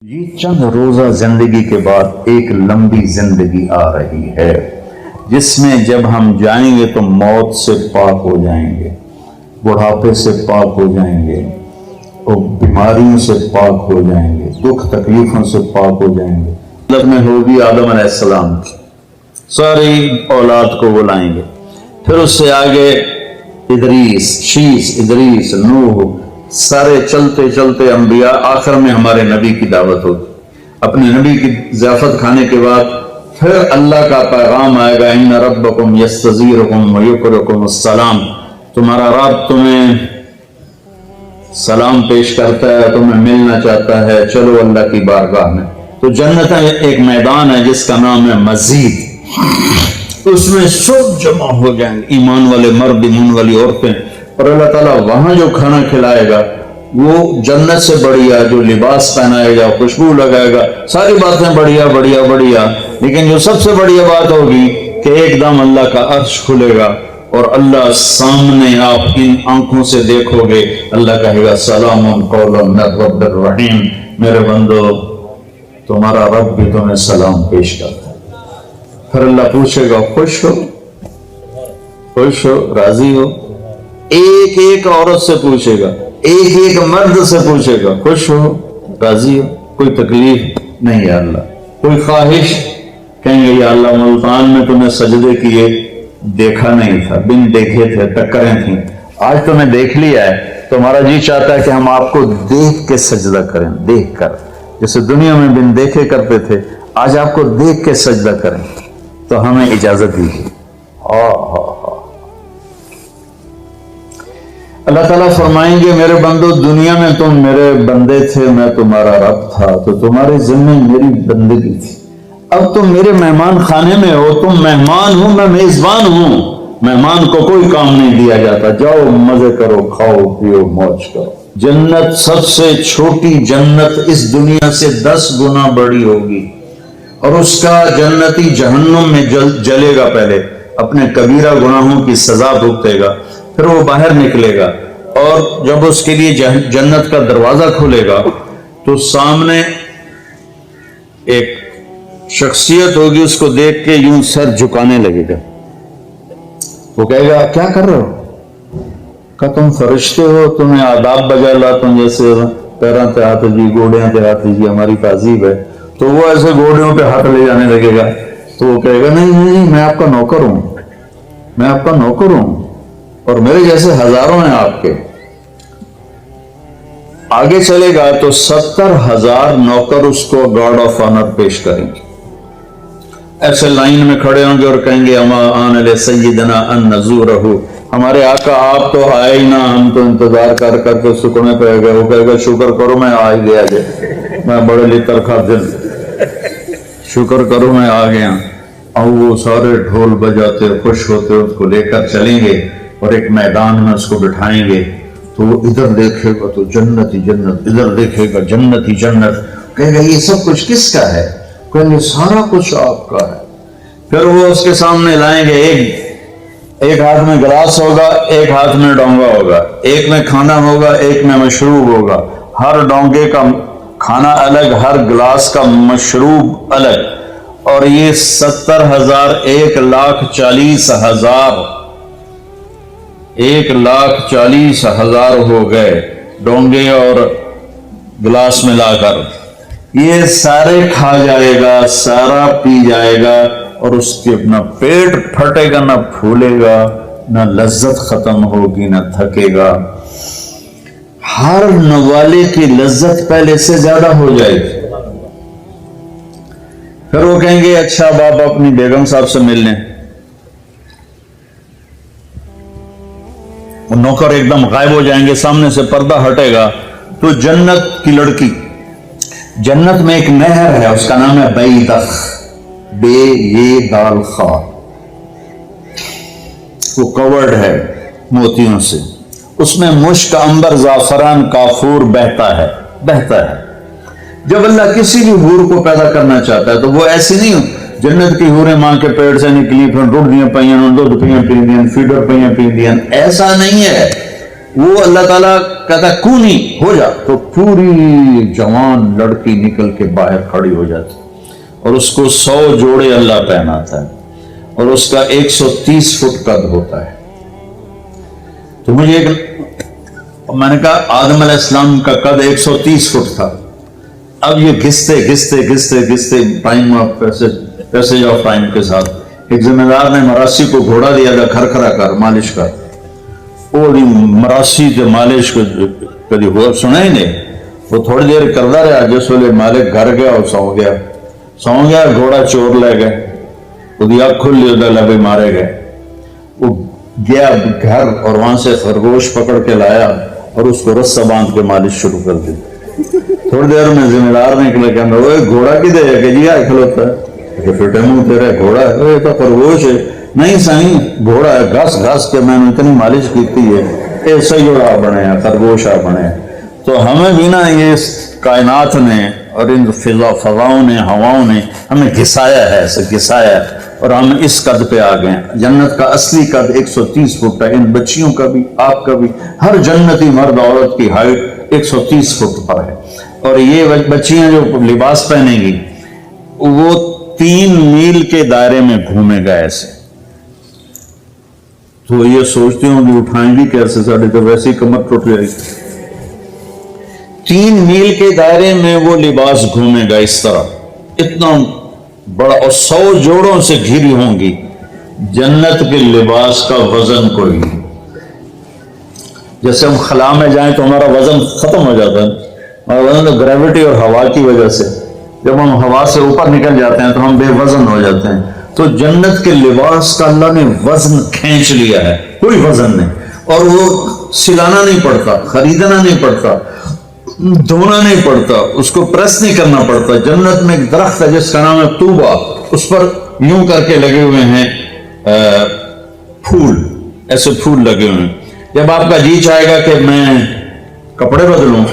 یہ چند روزہ زندگی کے بعد ایک لمبی زندگی آ رہی ہے جس میں جب ہم جائیں گے تو موت سے پاک ہو جائیں گے، بڑھاپے سے پاک ہو جائیں گے اور بیماریوں سے پاک ہو جائیں گے، دکھ تکلیفوں سے پاک ہو جائیں گے۔ مطلب میں ہوگی آدم علیہ السلام کی ساری اولاد کو بلائیں گے، پھر اس سے آگے ادریس، شیس، ادریس، نوح، سارے چلتے چلتے انبیاء، آخر میں ہمارے نبی کی دعوت ہوگی۔ اپنے نبی کی ضیافت کھانے کے بعد پھر اللہ کا پیغام آئے گا، ان ربکم یستزیرکم ویقرکم السلام، تمہارا رب تمہیں سلام پیش کرتا ہے، تمہیں ملنا چاہتا ہے، چلو اللہ کی بارگاہ میں۔ تو جنت ایک میدان ہے جس کا نام ہے مزید، اس میں سب جمع ہو جائیں گے، ایمان والے مرد، ایمان والی عورتیں، اور اللہ تعالیٰ وہاں جو کھانا کھلائے گا وہ جنت سے بڑھیا، جو لباس پہنائے گا، خوشبو لگائے گا، ساری باتیں بڑھیا بڑھیا بڑھیا، لیکن جو سب سے بڑھیا بات ہوگی کہ ایک دم اللہ کا عرش کھلے گا اور اللہ سامنے، آپ ان آنکھوں سے دیکھو گے، اللہ کہے گا سلام قولا من رب الرحیم، میرے بندو تمہارا رب بھی تمہیں سلام پیش کرتا ہے۔ پھر اللہ پوچھے گا خوش ہو، خوش ہو، راضی ہو؟ ایک ایک عورت سے پوچھے گا، ایک ایک مرد سے پوچھے گا، خوش ہو، راضی ہو؟ کوئی تکلیف نہیں یا اللہ؟ کوئی خواہش؟ کہیں گے یا اللہ ملتان میں تمہیں سجدے کیے دیکھا نہیں تھا، بن دیکھے تھے، ٹکریں تھیں، آج تمہیں دیکھ لیا ہے، تمہارا جی چاہتا ہے کہ ہم آپ کو دیکھ کے سجدہ کریں، دیکھ کر، جیسے دنیا میں بن دیکھے کرتے تھے، آج آپ کو دیکھ کے سجدہ کریں، تو ہمیں اجازت دیجیے۔ اللہ تعالیٰ فرمائیں گے میرے بندو دنیا میں تم میرے بندے تھے، میں تمہارا رب تھا، تو تمہارے ذمہ میری بندگی تھی، اب تم میرے مہمان خانے میں ہو، تم مہمان ہو، میں میزبان ہوں، مہمان کو کوئی کام نہیں دیا جاتا، جاؤ مزے کرو، کھاؤ پیو موج کرو۔ جنت سب سے چھوٹی جنت اس دنیا سے 10 گنا بڑی ہوگی، اور اس کا جنتی جہنم میں جلے گا، پہلے اپنے کبیرہ گناہوں کی سزا بھگتے گا، پھر وہ باہر نکلے گا، اور جب اس کے لیے جنت کا دروازہ کھلے گا تو سامنے ایک شخصیت ہوگی، اس کو دیکھ کے یوں سر جھکانے لگے گا، وہ کہے گا کیا کر رہے ہو؟ کہ تم فرشتے ہو، تمہیں آداب بجا لاتا ہوں، جیسے پیراں تے ہاتھ جی، گوڑیاں تے ہاتھ جی، ہماری تہذیب ہے، تو وہ ایسے گوڑیوں پہ ہاتھ لے جانے لگے گا، تو وہ کہے گا نہیں نہیں، میں آپ کا نوکر ہوں، میں آپ کا نوکر ہوں، اور میرے جیسے ہزاروں ہیں آپ کے۔ آگے چلے گا تو 70,000 نوکر اس کو گارڈ آف آنر پیش کریں گے، ایسے لائن میں کھڑے ہوں گے اور کہیں گے اما آن علی سیدنا ان نزورہ، ہمارے آقا آپ تو آئے ہی نہ، ہم تو انتظار کر کر کے سکنے پہ گئے۔ وہ کہے گا شکر کرو میں آ ہی گیا جے، میں بڑے لطر کھا دل، شکر کرو میں آ گیا۔ اور وہ سارے ڈھول بجاتے خوش ہوتے اس کو لے کر چلیں گے اور ایک میدان میں اس کو بٹھائیں گے، تو وہ ادھر دیکھے گا تو جنت ہی جنت، ادھر دیکھے گا جنت ہی جنت، کہے گا یہ سب کچھ کس کا ہے؟ کہیں گے سارا کچھ آپ کا ہے۔ پھر وہ اس کے سامنے لائیں گے، ایک ہاتھ میں گلاس ہوگا، ایک ہاتھ میں ڈونگا ہوگا، ایک میں کھانا ہوگا، ایک میں مشروب ہوگا، ہر ڈونگے کا کھانا الگ، ہر گلاس کا مشروب الگ، اور یہ 70,000 1,40,000 ہو گئے ڈونگے اور گلاس ملا کر، یہ سارے کھا جائے گا، سارا پی جائے گا، اور اس کے نہ پیٹ پھٹے گا، نہ پھولے گا، نہ لذت ختم ہوگی، نہ تھکے گا، ہر نوالے کی لذت پہلے سے زیادہ ہو جائے گی۔ پھر وہ کہیں گے اچھا باپ اپنی بیگم صاحب سے مل لیں، نوکر ایک دم غائب ہو جائیں گے، سامنے سے پردہ ہٹے گا تو جنت کی لڑکی، جنت میں ایک نہر ہے، اس کا نام ہے بیدخ، بے یہ دال خا، وہ کورڈ ہے موتیوں سے، اس میں مشک، عنبر، زعفران، کافور بہتا ہے۔ جب اللہ کسی بھی حور کو پیدا کرنا چاہتا ہے تو وہ ایسی نہیں جنت کی حوریں ماں کے پیٹ سے نکلی، پھر رڑ دیاں پئیاں، دودھ پیاں پی دیاں، فیڈر پئیاں پی دیاں، ایسا نہیں ہے۔ وہ اللہ تعالیٰ کہتا ہے کونی ہو جا، تو پوری جوان لڑکی نکل کے باہر کھڑی ہو جاتی، اور اس کو 100 جوڑے اللہ پہناتا ہے، اور اس کا 130 فٹ قد ہوتا ہے۔ تو مجھے میں نے کہا آدم علیہ السلام کا قد 130 فٹ تھا، اب یہ گھستے time of passage of time کے ساتھ ایک ذمہ دار نے مراسی کو گھوڑا دیا گیا، کھر کر مالش کر، وہ مراسی جو مالش کو کبھی ہوا سنا ہی نہیں، وہ تھوڑی دیر کرتا رہا، جس ویلے مالک گھر گیا اور سو گیا، گھوڑا چور لے گئے، وہ آنکھ کھل لی، لبے مارے گئے۔ وہ گیا گھر اور وہاں سے خرگوش پکڑ کے لایا اور اس کو رسہ باندھ کے مالش شروع کر دی۔ تھوڑی دیر میں ذمہ دار نکلے کہ وہ گھوڑا کدھر ہے کہ جی کھلوتا ہے کہ فٹے منہ تیرا گھوڑا ہے، یہ تو خرگوش ہے۔ نہیں سائیں گھوڑا ہے، گھس کے میں نے اتنی مالش کی ہے، ایسا ہی جوڑا بنے ہیں، خرگوش بنے۔ تو ہمیں بھی نا یہ کائنات نے اور ان فضاؤں نے، ہواؤں نے ہمیں گھسایا ہے، ایسے گھسایا ہے، اور ہم اس قد پہ آ گئے ہیں۔ جنت کا اصلی قد 130 فٹ ہے، ان بچیوں کا بھی، آپ کا بھی، ہر جنتی مرد عورت کی ہائٹ 130 فٹ پر ہے۔ اور یہ بچیاں جو لباس پہنیں گی وہ 3 میل کے دائرے میں گھومے گا ایسے۔ تو یہ سوچتے ہوں کہ اٹھائیں گی کیسے، ساڑھے تو ویسے ہی کمر ٹوٹ جائے گی۔ 3 میل کے دائرے میں وہ لباس گھومے گا اس طرح، اتنا بڑا، اور 100 جوڑوں سے گھری ہوں گی۔ جنت کے لباس کا وزن کوئی نہیں۔ جیسے ہم خلا میں جائیں تو ہمارا وزن ختم ہو جاتا ہے، ہمارا وزن تو گریوٹی اور ہوا کی وجہ سے، جب ہم ہوا سے اوپر نکل جاتے ہیں تو ہم بے وزن ہو جاتے ہیں۔ تو جنت کے لباس کا اللہ نے وزن کھینچ لیا ہے، کوئی وزن نہیں، اور وہ سلانا نہیں پڑتا، خریدنا نہیں پڑتا، دھونا نہیں پڑتا، اس کو پریس نہیں کرنا پڑتا۔ جنت میں ایک درخت ہے جس کا نام ہے طوبہ، اس پر یوں کر کے لگے ہوئے ہیں پھول، ایسے پھول لگے ہوئے ہیں۔ جب آپ کا جی چاہے گا کہ میں کپڑے بدلوں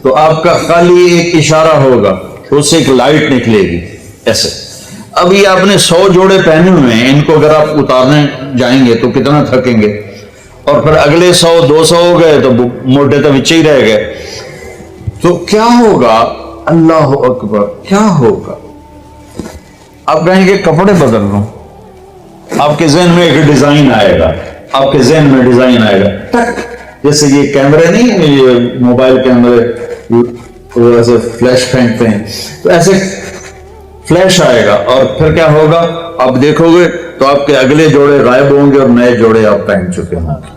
تو آپ کا خالی ایک اشارہ ہوگا، اس سے ایک لائٹ نکلے گی ایسے۔ اب یہ آپ نے 100 جوڑے پہنے ہوئے ہیں، ان کو اگر آپ اتارنے جائیں گے تو کتنا تھکیں گے، اور پھر اگلے 100 200 ہو گئے تو موٹے تو بچے ہی رہ گئے۔ تو کیا ہوگا؟ اللہ اکبر، کیا ہوگا؟ آپ کہیں گے کپڑے بدل لوں، آپ کے ذہن میں ایک ڈیزائن آئے گا، آپ کے ذہن میں ڈیزائن آئے گا ٹک، جیسے یہ کیمرے نہیں، یہ موبائل کیمرے ایسے فلیش پھینکتے ہیں، تو ایسے فلیش آئے گا، اور پھر کیا ہوگا؟ آپ دیکھو گے تو آپ کے اگلے جوڑے غائب ہوں گے اور نئے جوڑے آپ پہن چکے ہوں گے،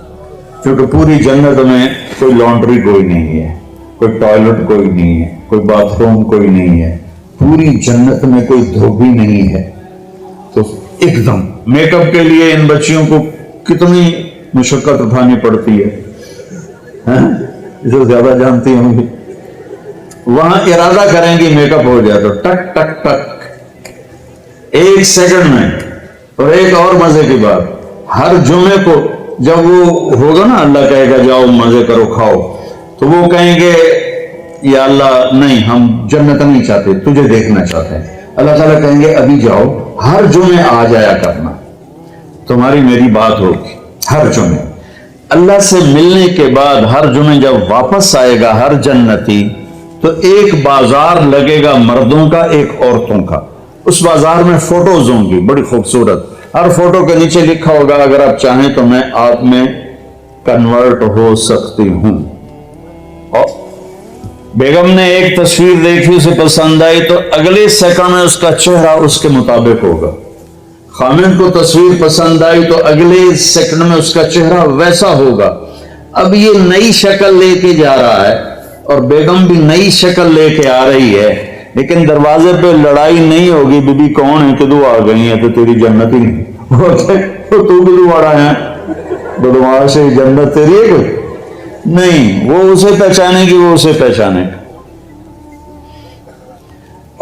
کیونکہ پوری جنت میں کوئی لانڈری کوئی نہیں ہے، کوئی ٹوائلٹ کوئی نہیں ہے، کوئی باتھ روم کوئی نہیں ہے، پوری جنت میں کوئی دھوبی نہیں ہے۔ تو ایک دم میک اپ کے لیے ان بچیوں کو کتنی مشقت اٹھانی پڑتی ہے، جو زیادہ جانتی ہوں گی۔ وہاں ارادہ کریں گی میک اپ ہو جائے تو ٹک ٹک ٹک 1 سیکنڈ میں۔ اور ایک اور مزے کی بات، ہر جمعے کو جب وہ ہوگا نا، اللہ کہے گا جاؤ مزے کرو کھاؤ، تو وہ کہیں گے یا اللہ نہیں، ہم جنت نہیں چاہتے، تجھے دیکھنا چاہتے ہیں۔ اللہ تعالیٰ کہیں گے ابھی جاؤ، ہر جمعے آ جایا کرنا، تمہاری میری بات ہوگی ہر جمعے۔ اللہ سے ملنے کے بعد ہر جمعے جب واپس آئے گا ہر جنتی، تو ایک بازار لگے گا مردوں کا، ایک عورتوں کا۔ اس بازار میں فوٹوز ہوں گی بڑی خوبصورت، ہر فوٹو کے نیچے لکھا ہوگا اگر آپ چاہیں تو میں آپ میں کنورٹ ہو سکتی ہوں۔ اور بیگم نے ایک تصویر دیکھی، اسے پسند آئی تو اگلے سیکنڈ میں اس کا چہرہ اس کے مطابق ہوگا۔ خامد کو تصویر پسند آئی تو اگلے سیکنڈ میں اس کا چہرہ ویسا ہوگا۔ اب یہ نئی شکل لے کے جا رہا ہے اور بیگم بھی نئی شکل لے کے آ رہی ہے، لیکن دروازے پہ لڑائی نہیں ہوگی بی بی کون ہے کہ تو آ گئی ہے تو تیری جنت ہی نہیں، تو بھی دوبارہ ہے بدماش ہے، جنت تیری ہے کوئی نہیں، وہ اسے پہچانے گی، وہ اسے پہچانے گا۔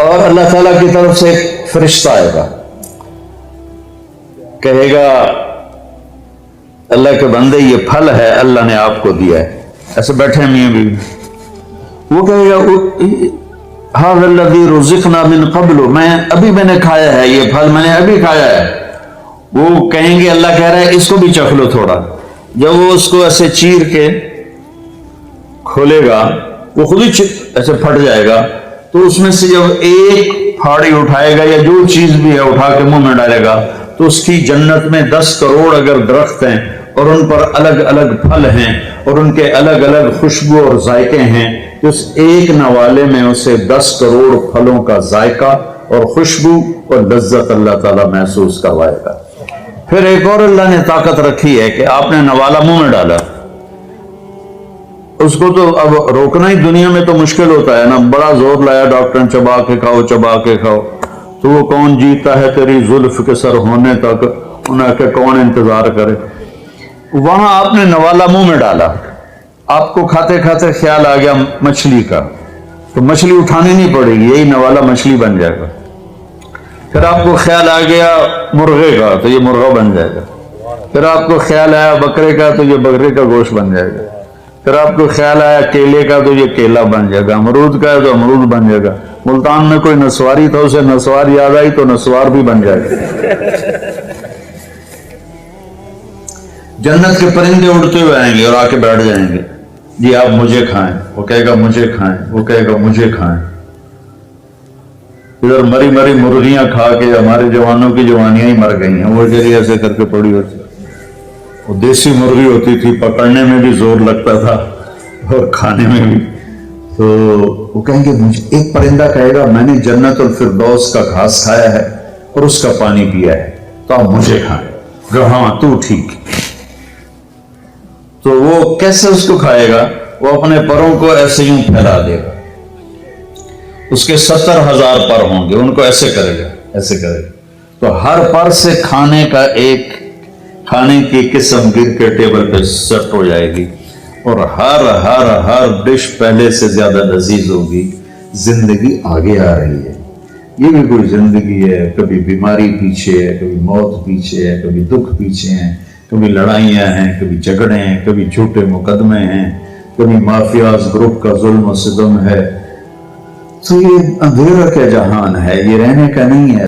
اور اللہ تعالیٰ کی طرف سے ایک فرشتہ آئے گا، کہے گا اللہ کے بندے یہ پھل ہے اللہ نے آپ کو دیا ہے، ایسے بیٹھے ہیں میاں بیوی، وہ کہے گا ہاذا الذی رزقنا من قبل، میں نے کھایا ہے یہ پھل، میں نے ابھی کھایا ہے۔ وہ کہیں گے اللہ کہہ رہا ہے اس کو بھی چکھ لو تھوڑا۔ جب وہ اس کو ایسے چیر کے کھولے گا وہ خود ہی ایسے پھٹ جائے گا، تو اس میں سے جب ایک پھاڑی اٹھائے گا یا جو چیز بھی ہے اٹھا کے منہ میں ڈالے گا، تو اس کی جنت میں 10 کروڑ اگر درخت ہیں اور ان پر الگ الگ پھل ہیں اور ان کے الگ الگ خوشبو اور ذائقے ہیں، تو اس ایک نوالے میں اسے 10 کروڑ پھلوں کا ذائقہ اور خوشبو اور لذت اللہ تعالیٰ محسوس کروائے گا۔ پھر ایک اور اللہ نے طاقت رکھی ہے کہ آپ نے نوالا منہ میں ڈالا، اس کو تو اب روکنا ہی دنیا میں تو مشکل ہوتا ہے نا، بڑا زور لایا ڈاکٹر نے چبا کے کھاؤ چبا کے کھاؤ، تو وہ کون جیتا ہے تیری زلف کے سر ہونے تک، انہیں کہ کون انتظار کرے۔ وہاں آپ نے نوالا منہ میں ڈالا، آپ کو کھاتے کھاتے خیال آ گیا مچھلی کا، تو مچھلی اٹھانی نہیں پڑے گی، یہی نوالا مچھلی بن جائے گا۔ پھر آپ کو خیال آ گیا مرغے کا، تو یہ مرغا بن جائے گا۔ پھر آپ کو خیال آیا بکرے کا، تو یہ بکرے کا گوشت بن جائے گا۔ پھر آپ کو خیال آیا کیلے کا، تو یہ کیلا بن جائے گا۔ امرود کا ہے تو امرود بن جائے گا۔ ملتان میں کوئی نسواری تھا، اسے نسوار یاد آئی تو نسوار بھی بن جائے گا۔ جنت کے پرندے اڑتے ہوئے آئیں گے اور آ کے بیٹھ جائیں گے، جی آپ مجھے کھائیں، وہ کہے گا مجھے کھائیں، وہ کہے گا مجھے کھائیں۔ ادھر مری مری مرغیاں کھا کے ہمارے جوانوں کی جوانیاں ہی مر گئی ہیں، وہ جری ایسے کر کے پڑی ہوتی، وہ دیسی مرغی ہوتی تھی، پکڑنے میں بھی زور لگتا تھا اور کھانے میں بھی۔ تو وہ کہیں گے مجھے، ایک پرندہ کہے گا میں نے جنت الفردوس کا گھاس کھایا ہے اور اس کا پانی پیا ہے، تو آپ مجھے کھائیں۔ کہ ہاں تو ٹھیک۔ تو وہ کیسے اس کو کھائے گا؟ وہ اپنے پروں کو ایسے یوں پھیلا دے گا، اس کے 70,000 پر ہوں گے، ان کو ایسے کرے گا ایسے کرے گا، تو ہر پر سے کھانے کا ایک کھانے کی قسم گر کے ٹیبل پہ سیٹ ہو جائے گی، اور ہر ڈش پہلے سے زیادہ لذیذ ہوگی۔ زندگی آگے آ رہی ہے، یہ بھی کوئی زندگی ہے، کبھی بیماری پیچھے ہے، کبھی موت پیچھے ہے، کبھی دکھ پیچھے ہیں، کبھی لڑائیاں ہیں، کبھی جھگڑے ہیں، کبھی جھوٹے مقدمے ہیں، کبھی مافیاز گروپ کا ظلم و ستم ہے۔ تو یہ اندھیرا کا جہان ہے، یہ رہنے کا نہیں ہے۔